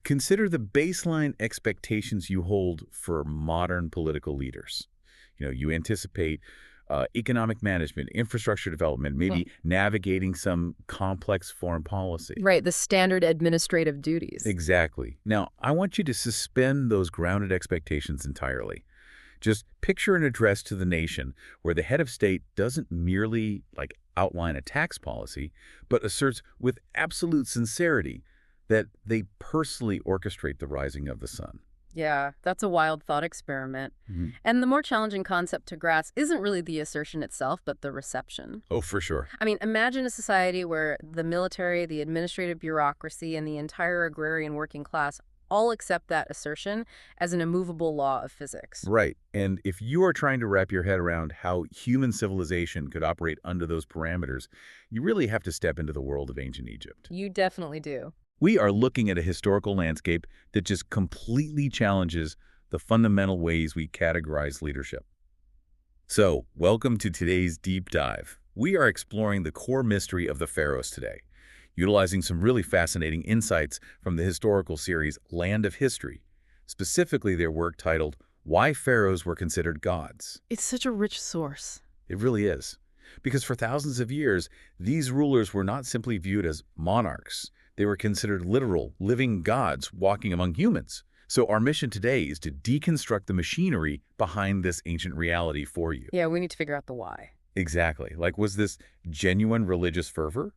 Consider the baseline expectations you hold for modern political leaders. You anticipate economic management, infrastructure development, Mm. maybe navigating some complex foreign policy. Right, the standard administrative duties. Exactly. Now, I want you to suspend those grounded expectations entirely. Just picture an address to the nation where the head of state doesn't merely outline a tax policy, but asserts with absolute sincerity that they personally orchestrate the rising of the sun. Yeah, that's a wild thought experiment. Mhm. And the more challenging concept to grasp isn't really the assertion itself, but the reception. Oh, for sure. I mean, imagine a society where the military, the administrative bureaucracy, and the entire agrarian working class all accept that assertion as an immovable law of physics. Right. And if you are trying to wrap your head around how human civilization could operate under those parameters, you really have to step into the world of ancient Egypt. You definitely do. We are looking at a historical landscape that just completely challenges the fundamental ways we categorize leadership. So, welcome to today's deep dive. We are exploring the core mystery of the pharaohs today, utilizing some really fascinating insights from the historical series Land of History, specifically their work titled Why Pharaohs Were Considered Gods. It's such a rich source. It really is. Because for thousands of years, these rulers were not simply viewed as monarchs. They were considered literal, living gods walking among humans. So our mission today is to deconstruct the machinery behind this ancient reality for you. Yeah, we need to figure out the why. Exactly. Was this genuine religious fervor?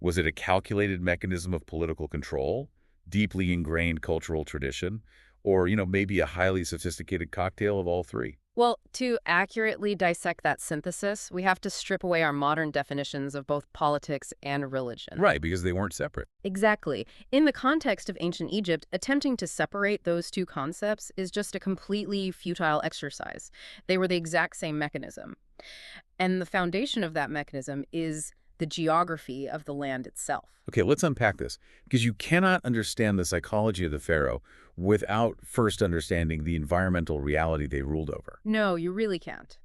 Was it a calculated mechanism of political control, deeply ingrained cultural tradition, or, maybe a highly sophisticated cocktail of all three? Well, to accurately dissect that synthesis, we have to strip away our modern definitions of both politics and religion. Right, because they weren't separate. Exactly. In the context of ancient Egypt, attempting to separate those two concepts is just a completely futile exercise. They were the exact same mechanism. And the foundation of that mechanism is the geography of the land itself. Okay, let's unpack this, because you cannot understand the psychology of the pharaoh without first understanding the environmental reality they ruled over. No, you really can't.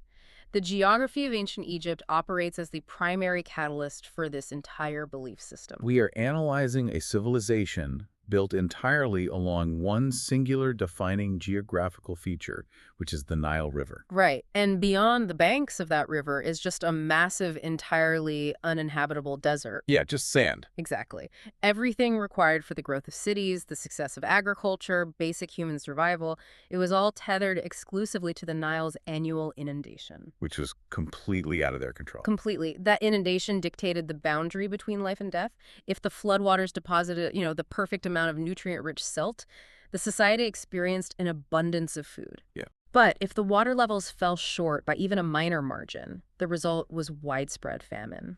The geography of ancient Egypt operates as the primary catalyst for this entire belief system. We are analyzing a civilization built entirely along one singular defining geographical feature, which is the Nile River. Right. And beyond the banks of that river is just a massive, entirely uninhabitable desert. Yeah, just sand. Exactly. Everything required for the growth of cities, the success of agriculture, basic human survival, it was all tethered exclusively to the Nile's annual inundation. Which was completely out of their control. Completely. That inundation dictated the boundary between life and death. If the floodwaters deposited, the perfect amount of nutrient-rich silt, the society experienced an abundance of food. Yeah. But if the water levels fell short by even a minor margin, the result was widespread famine.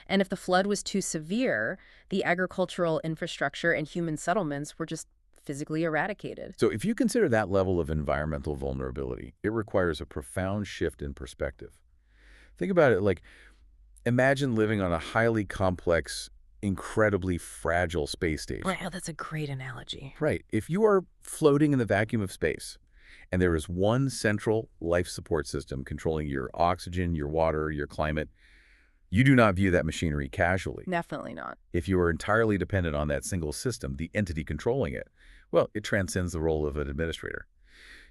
And if the flood was too severe, the agricultural infrastructure and human settlements were just physically eradicated. So if you consider that level of environmental vulnerability, it requires a profound shift in perspective. Think about it imagine living on a highly complex, incredibly fragile space station. Wow, that's a great analogy. Right. If you are floating in the vacuum of space, and there is one central life support system controlling your oxygen, your water, your climate, you do not view that machinery casually. Definitely not. If you are entirely dependent on that single system, the entity controlling it, well, it transcends the role of an administrator.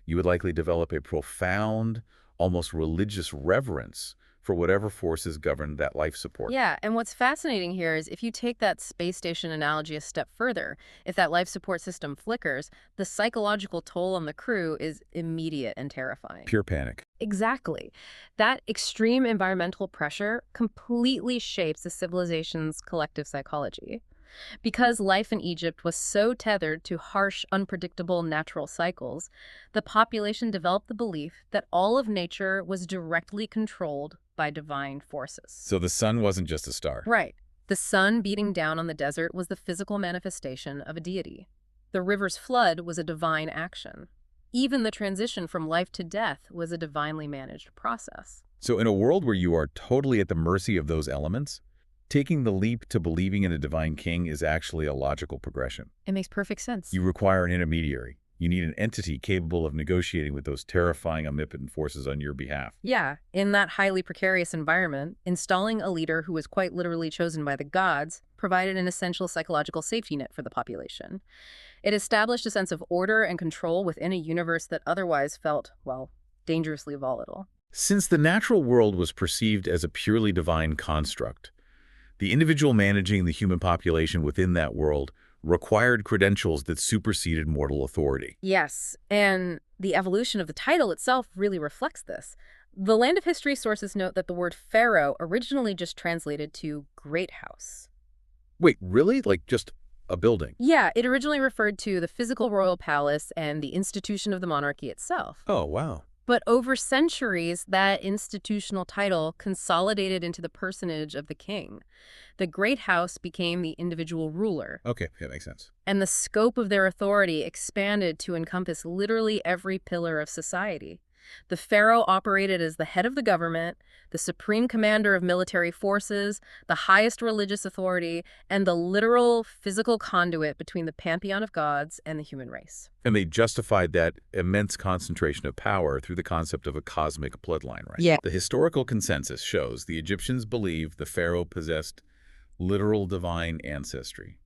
You would likely develop a profound, almost religious reverence for whatever forces govern that life support. Yeah, and what's fascinating here is if you take that space station analogy a step further, if that life support system flickers, the psychological toll on the crew is immediate and terrifying. Pure panic. Exactly. That extreme environmental pressure completely shapes the civilization's collective psychology. Because life in Egypt was so tethered to harsh, unpredictable natural cycles, the population developed the belief that all of nature was directly controlled by divine forces. So the sun wasn't just a star. Right. The sun beating down on the desert was the physical manifestation of a deity. The river's flood was a divine action. Even the transition from life to death was a divinely managed process. So in a world where you are totally at the mercy of those elements, taking the leap to believing in a divine king is actually a logical progression. It makes perfect sense. You require an intermediary. You need an entity capable of negotiating with those terrifying omnipotent forces on your behalf. Yeah, in that highly precarious environment, installing a leader who was quite literally chosen by the gods provided an essential psychological safety net for the population. It established a sense of order and control within a universe that otherwise felt, well, dangerously volatile. Since the natural world was perceived as a purely divine construct, the individual managing the human population within that world required credentials that superseded mortal authority. Yes, and the evolution of the title itself really reflects this. The Land of History sources note that the word pharaoh originally just translated to great house. Wait, really? Like just a building? Yeah, it originally referred to the physical royal palace and the institution of the monarchy itself. Oh, wow. But over centuries, that institutional title consolidated into the personage of the king. The great house became the individual ruler, Okay, that makes sense. and the scope of their authority expanded to encompass literally every pillar of society. The pharaoh operated as the head of the government, the supreme commander of military forces, the highest religious authority, and the literal physical conduit between the pantheon of gods and the human race. And they justified that immense concentration of power through the concept of a cosmic bloodline, right? Yeah. The historical consensus shows the Egyptians believed the pharaoh possessed literal divine ancestry.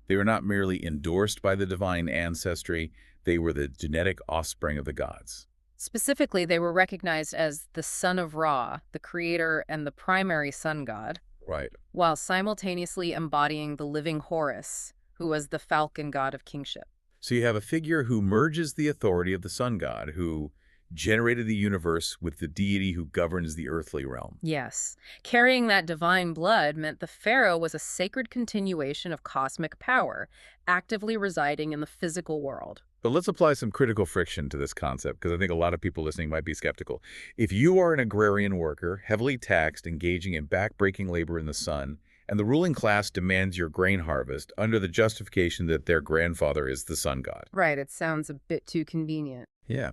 They were not merely endorsed by the divine ancestry, they were the genetic offspring of the gods. Specifically, they were recognized as the son of Ra, the creator and the primary sun god, Right. while simultaneously embodying the living Horus, who was the falcon god of kingship. So you have a figure who merges the authority of the sun god, who generated the universe, with the deity who governs the earthly realm. Yes, carrying that divine blood meant the pharaoh was a sacred continuation of cosmic power, actively residing in the physical world. But let's apply some critical friction to this concept, because I think a lot of people listening might be skeptical. If you are an agrarian worker, heavily taxed, engaging in back-breaking labor in the sun, and the ruling class demands your grain harvest under the justification that their grandfather is the sun god. Right, it sounds a bit too convenient. Yeah.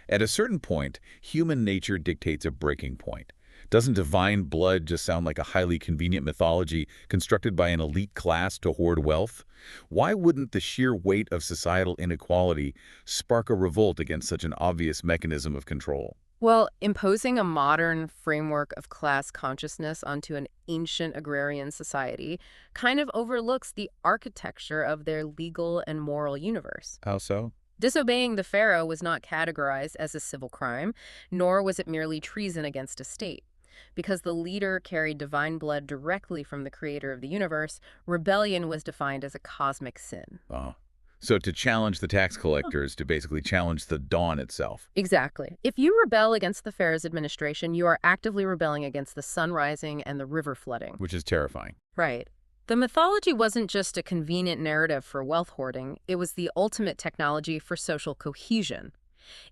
At a certain point, human nature dictates a breaking point. Doesn't divine blood just sound like a highly convenient mythology constructed by an elite class to hoard wealth? Why wouldn't the sheer weight of societal inequality spark a revolt against such an obvious mechanism of control? Well, imposing a modern framework of class consciousness onto an ancient agrarian society kind of overlooks the architecture of their legal and moral universe. How so? Disobeying the pharaoh was not categorized as a civil crime, nor was it merely treason against a state. Because the leader carried divine blood directly from the creator of the universe, rebellion was defined as a cosmic sin. Oh. So to challenge the tax collectors, to basically challenge the dawn itself. Exactly. If you rebel against the pharaoh's administration, you are actively rebelling against the sun rising and the river flooding. Which is terrifying. Right. The mythology wasn't just a convenient narrative for wealth hoarding, it was the ultimate technology for social cohesion.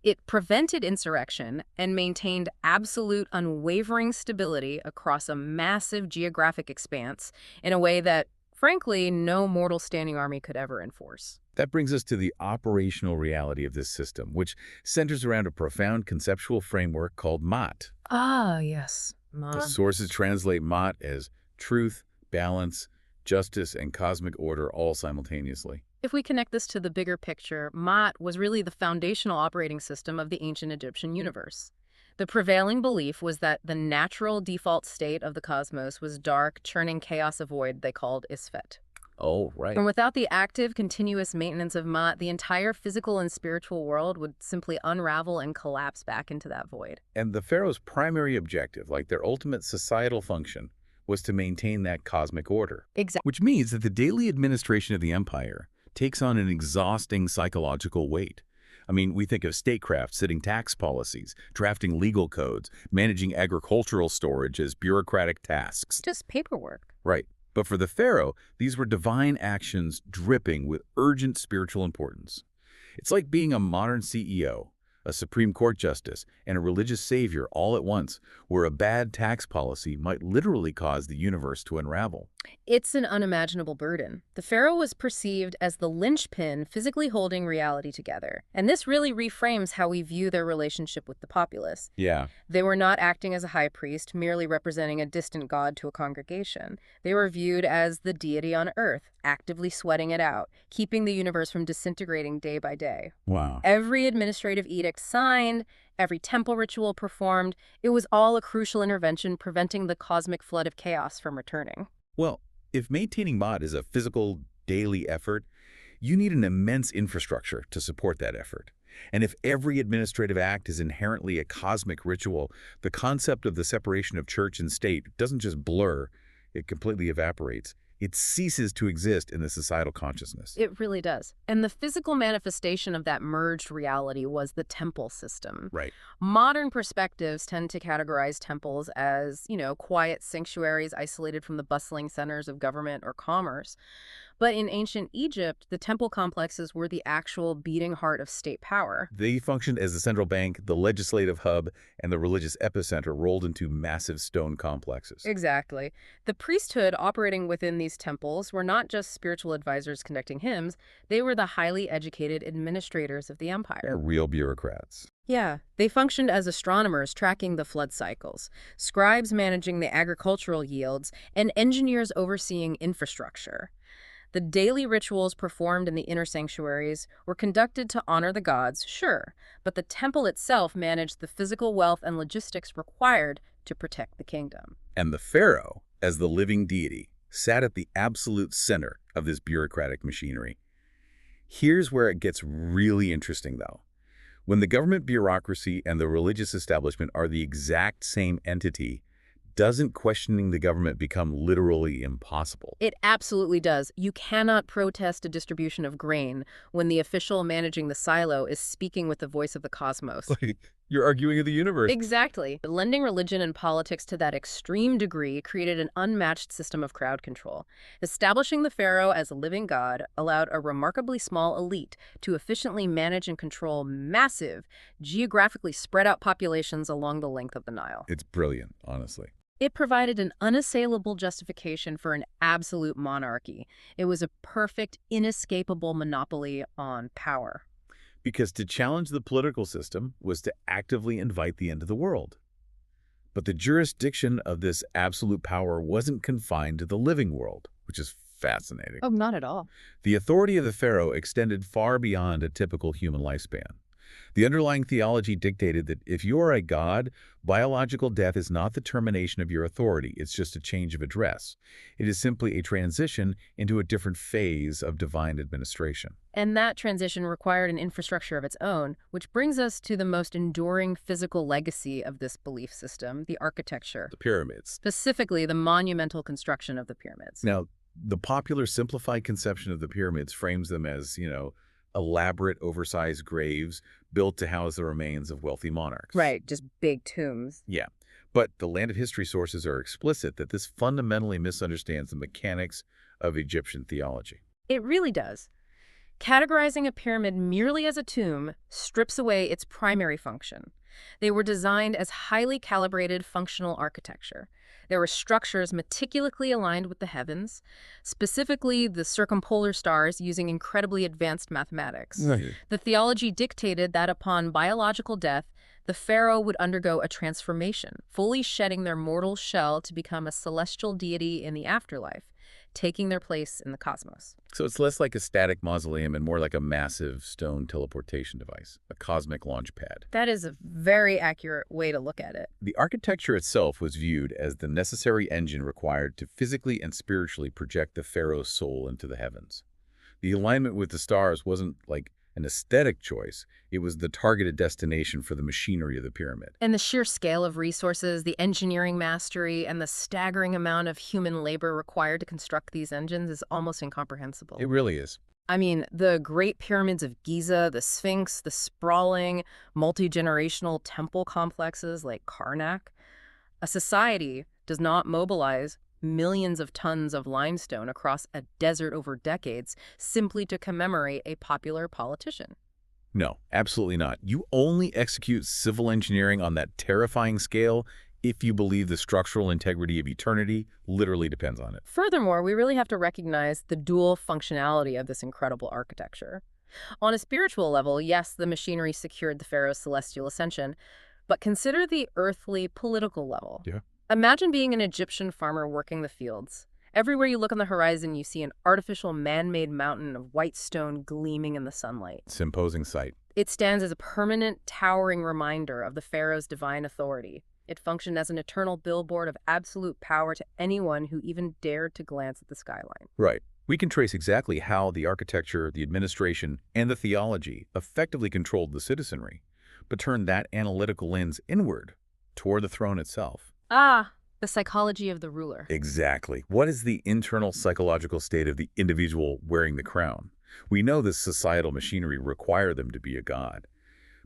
It prevented insurrection and maintained absolute unwavering stability across a massive geographic expanse in a way that, frankly, no mortal standing army could ever enforce. That brings us to the operational reality of this system, which centers around a profound conceptual framework called Ma'at. Ah, yes. The sources translate Ma'at as truth, balance, justice, and cosmic order all simultaneously. If we connect this to the bigger picture, Ma'at was really the foundational operating system of the ancient Egyptian universe. The prevailing belief was that the natural default state of the cosmos was dark, churning chaos of void they called Isfet. Oh, right. And without the active, continuous maintenance of Ma'at, the entire physical and spiritual world would simply unravel and collapse back into that void. And the pharaoh's primary objective, like their ultimate societal function, was to maintain that cosmic order. Exactly. Which means that the daily administration of the empire takes on an exhausting psychological weight. I mean, we think of statecraft setting tax policies, drafting legal codes, managing agricultural storage as bureaucratic tasks. Just paperwork. Right. But for the pharaoh, these were divine actions dripping with urgent spiritual importance. It's like being a modern CEO, a Supreme Court justice, and a religious savior all at once, where a bad tax policy might literally cause the universe to unravel. It's an unimaginable burden. The pharaoh was perceived as the linchpin physically holding reality together, and this really reframes how we view their relationship with the populace. Yeah. They were not acting as a high priest, merely representing a distant god to a congregation. They were viewed as the deity on earth, actively sweating it out, keeping the universe from disintegrating day by day. Wow. Every administrative edict signed, every temple ritual performed, it was all a crucial intervention preventing the cosmic flood of chaos from returning. Well, if maintaining Ma'at is a physical, daily effort, you need an immense infrastructure to support that effort. And if every administrative act is inherently a cosmic ritual, the concept of the separation of church and state doesn't just blur, it completely evaporates. It ceases to exist in the societal consciousness. It really does. And the physical manifestation of that merged reality was the temple system. Right. Modern perspectives tend to categorize temples as, quiet sanctuaries isolated from the bustling centers of government or commerce. But in ancient Egypt, the temple complexes were the actual beating heart of state power. They functioned as the central bank, the legislative hub, and the religious epicenter rolled into massive stone complexes. Exactly. The priesthood operating within these temples were not just spiritual advisors conducting hymns, they were the highly educated administrators of the empire. They're real bureaucrats. Yeah, they functioned as astronomers tracking the flood cycles, scribes managing the agricultural yields, and engineers overseeing infrastructure. The daily rituals performed in the inner sanctuaries were conducted to honor the gods, sure, but the temple itself managed the physical wealth and logistics required to protect the kingdom. And the pharaoh, as the living deity, sat at the absolute center of this bureaucratic machinery. Here's where it gets really interesting, though. When the government bureaucracy and the religious establishment are the exact same entity, doesn't questioning the government become literally impossible? It absolutely does. You cannot protest a distribution of grain when the official managing the silo is speaking with the voice of the cosmos. Like, you're arguing with the universe. Exactly. Lending religion and politics to that extreme degree created an unmatched system of crowd control. Establishing the pharaoh as a living god allowed a remarkably small elite to efficiently manage and control massive, geographically spread out populations along the length of the Nile. It's brilliant, honestly. It provided an unassailable justification for an absolute monarchy. It was a perfect, inescapable monopoly on power. Because to challenge the political system was to actively invite the end of the world. But the jurisdiction of this absolute power wasn't confined to the living world, which is fascinating. Oh, not at all. The authority of the pharaoh extended far beyond a typical human lifespan. The underlying theology dictated that if you are a god, biological death is not the termination of your authority, it's just a change of address. It is simply a transition into a different phase of divine administration. And that transition required an infrastructure of its own, which brings us to the most enduring physical legacy of this belief system, the architecture. The pyramids. Specifically, the monumental construction of the pyramids. Now, the popular simplified conception of the pyramids frames them as, elaborate, oversized graves built to house the remains of wealthy monarchs. Right, just big tombs. Yeah, but the land of history sources are explicit that this fundamentally misunderstands the mechanics of Egyptian theology. It really does. Categorizing a pyramid merely as a tomb strips away its primary function. They were designed as highly calibrated functional architecture. There were structures meticulously aligned with the heavens, specifically the circumpolar stars using incredibly advanced mathematics. Right. The theology dictated that upon biological death, the pharaoh would undergo a transformation, fully shedding their mortal shell to become a celestial deity in the afterlife, taking their place in the cosmos. So it's less like a static mausoleum and more like a massive stone teleportation device, a cosmic launch pad. That is a very accurate way to look at it. The architecture itself was viewed as the necessary engine required to physically and spiritually project the pharaoh's soul into the heavens. The alignment with the stars wasn't like an aesthetic choice. It was the targeted destination for the machinery of the pyramid. And the sheer scale of resources, the engineering mastery, and the staggering amount of human labor required to construct these engines is almost incomprehensible. It really is. I mean, the Great Pyramids of Giza, the Sphinx, the sprawling, multi-generational temple complexes like Karnak. A society does not mobilize millions of tons of limestone across a desert over decades simply to commemorate a popular politician. No, absolutely not. You only execute civil engineering on that terrifying scale if you believe the structural integrity of eternity literally depends on it. Furthermore, we really have to recognize the dual functionality of this incredible architecture. On a spiritual level, yes, the machinery secured the pharaoh's celestial ascension, but consider the earthly political level. Yeah. Imagine being an Egyptian farmer working the fields. Everywhere you look on the horizon, you see an artificial man-made mountain of white stone gleaming in the sunlight. It's an imposing sight. It stands as a permanent, towering reminder of the pharaoh's divine authority. It functioned as an eternal billboard of absolute power to anyone who even dared to glance at the skyline. Right. We can trace exactly how the architecture, the administration, and the theology effectively controlled the citizenry, but turned that analytical lens inward, toward the throne itself. Ah, the psychology of the ruler. Exactly. What is the internal psychological state of the individual wearing the crown? We know this societal machinery required them to be a god.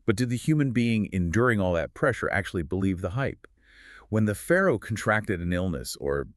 But did the human being enduring all that pressure actually believe the hype? When the pharaoh contracted an illness or,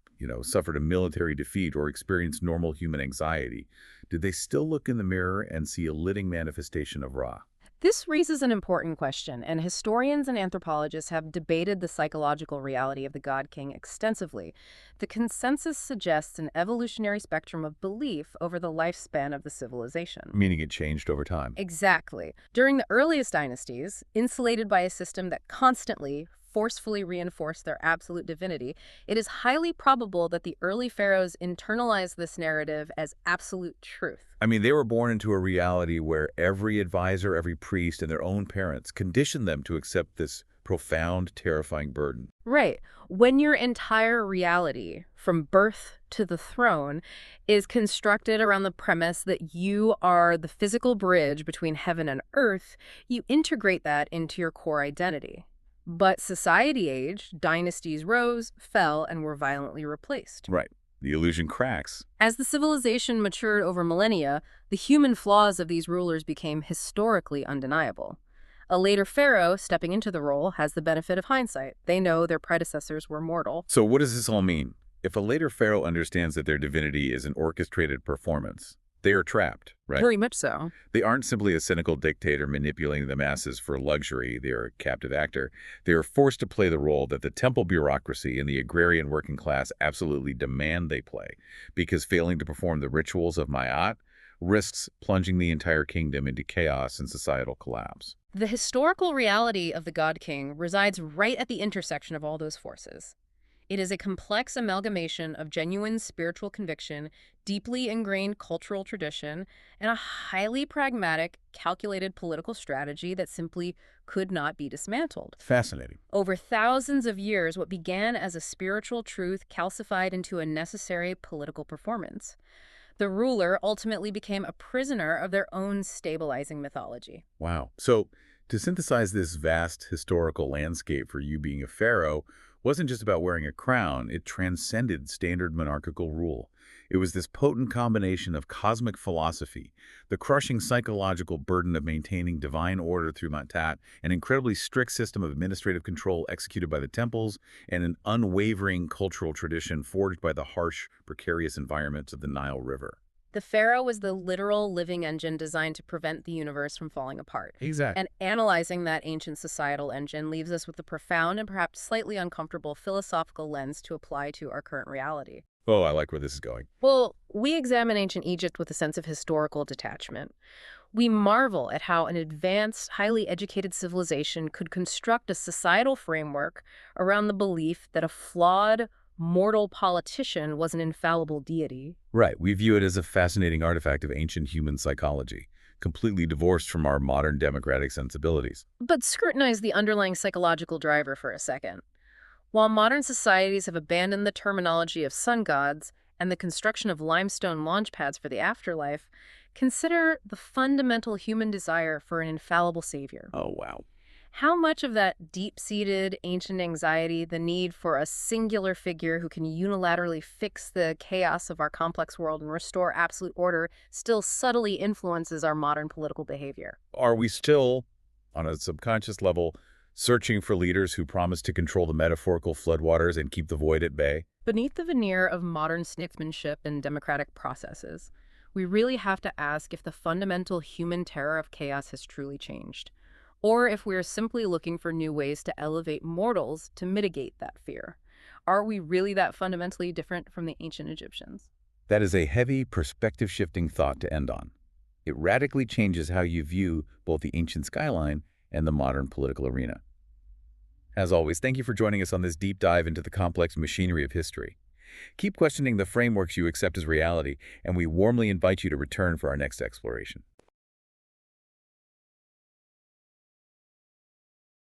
suffered a military defeat or experienced normal human anxiety, did they still look in the mirror and see a living manifestation of Ra? This raises an important question, and historians and anthropologists have debated the psychological reality of the God King extensively. The consensus suggests an evolutionary spectrum of belief over the lifespan of the civilization. Meaning it changed over time. Exactly. During the earliest dynasties, insulated by a system that constantly, forcefully reinforced their absolute divinity, it is highly probable that the early pharaohs internalized this narrative as absolute truth. I mean, they were born into a reality where every advisor, every priest, and their own parents conditioned them to accept this profound, terrifying burden. Right. When your entire reality, from birth to the throne, is constructed around the premise that you are the physical bridge between heaven and earth, you integrate that into your core identity. But society aged, dynasties rose, fell, and were violently replaced. Right. The illusion cracks. As the civilization matured over millennia, the human flaws of these rulers became historically undeniable. A later pharaoh stepping into the role has the benefit of hindsight. They know their predecessors were mortal. So what does this all mean? If a later pharaoh understands that their divinity is an orchestrated performance, they are trapped, right? Very much so. They aren't simply a cynical dictator manipulating the masses for luxury. They are a captive actor. They are forced to play the role that the temple bureaucracy and the agrarian working class absolutely demand they play, because failing to perform the rituals of Ma'at risks plunging the entire kingdom into chaos and societal collapse. The historical reality of the God King resides right at the intersection of all those forces. It is a complex amalgamation of genuine spiritual conviction, deeply ingrained cultural tradition, and a highly pragmatic, calculated political strategy that simply could not be dismantled. Fascinating. Over thousands of years, what began as a spiritual truth calcified into a necessary political performance. The ruler ultimately became a prisoner of their own stabilizing mythology. Wow. So to synthesize this vast historical landscape for you being a pharaoh wasn't just about wearing a crown, it transcended standard monarchical rule. It was this potent combination of cosmic philosophy, the crushing psychological burden of maintaining divine order through Ma'at, an incredibly strict system of administrative control executed by the temples, and an unwavering cultural tradition forged by the harsh, precarious environments of the Nile River. The pharaoh was the literal living engine designed to prevent the universe from falling apart. Exactly. And analyzing that ancient societal engine leaves us with a profound and perhaps slightly uncomfortable philosophical lens to apply to our current reality. Oh, I like where this is going. Well, we examine ancient Egypt with a sense of historical detachment. We marvel at how an advanced, highly educated civilization could construct a societal framework around the belief that a flawed, mortal politician was an infallible deity. Right. We view it as a fascinating artifact of ancient human psychology, completely divorced from our modern democratic sensibilities. But scrutinize the underlying psychological driver for a second. While modern societies have abandoned the terminology of sun gods and the construction of limestone launch pads for the afterlife, consider the fundamental human desire for an infallible savior. Oh, wow. How much of that deep-seated ancient anxiety, the need for a singular figure who can unilaterally fix the chaos of our complex world and restore absolute order, still subtly influences our modern political behavior? Are we still, on a subconscious level, searching for leaders who promise to control the metaphorical floodwaters and keep the void at bay? Beneath the veneer of modern statesmanship and democratic processes, we really have to ask if the fundamental human terror of chaos has truly changed. or if we're simply looking for new ways to elevate mortals to mitigate that fear. Are we really that fundamentally different from the ancient Egyptians? That is a heavy, perspective-shifting thought to end on. It radically changes how you view both the ancient skyline and the modern political arena. As always, thank you for joining us on this deep dive into the complex machinery of history. Keep questioning the frameworks you accept as reality, and we warmly invite you to return for our next exploration.